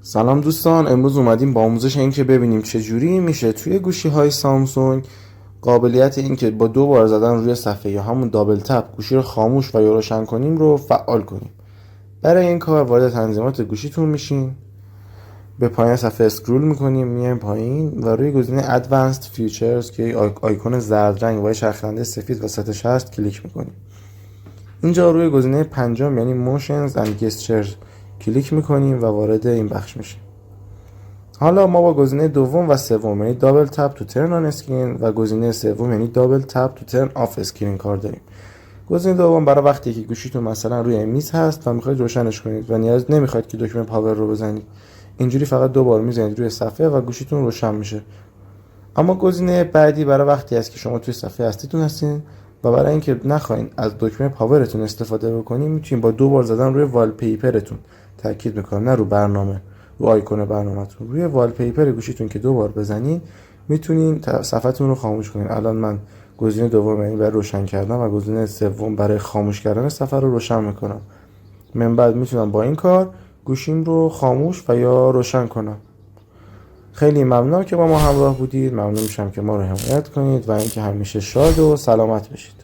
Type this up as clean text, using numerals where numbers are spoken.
سلام دوستان، امروز اومدیم با آموزش این که ببینیم چجوری میشه توی گوشی های سامسونگ قابلیت این که با 2 بار زدن روی صفحه یا همون دابل تپ گوشی رو خاموش و یا روشن کنیم رو فعال کنیم. برای این کار وارد تنظیمات گوشیتون میشین، به پایین صفحه اسکرول میکنیم، میایم پایین و روی گزینه Advanced Features که آیکون زرد رنگ با چرخنده سفید وسطش هست کلیک میکنیم. اینجا روی گزینه پنجم یعنی Motions and Gestures کلیک میکنیم و وارد این بخش میشیم. حالا ما با گزینه دوم و سوم یعنی دابل تپ تو ترن آن اسکرین و گزینه سوم یعنی دابل تپ تو ترن آف اسکرین کار داریم. گزینه دوم برای وقتی که گوشیتون مثلا روی میز هست و میخواید روشنش کنید و نیاز نمیخواید که دکمه پاور رو بزنید، اینجوری فقط 2 بار میزنید روی صفحه و گوشیتون روشن میشه. اما گزینه بعدی برای وقتی است که شما توی صفحه اصلیتون هستین و برای اینکه نخواین از دکمه پاورتون استفاده بکنید میتونید با 2 بار زدن روی والپیپرتون، تاکید میکنم نه رو برنامه، رو آیکون برنامه‌تون، روی والپیپر گوشیتون که 2 بار بزنید میتونین صفحتون رو خاموش کنین. الان من گزینه دوم یعنی برای روشن کردن و گزینه سوم برای خاموش کردن صفحه رو روشن میکنم. من بعد میتونم با این کار گوشیم رو خاموش و یا روشن کنم. خیلی ممنون که با ما همراه بودید. ممنون میشم که ما رو حمایت کنید و اینکه همیشه شاد و سلامت باشید.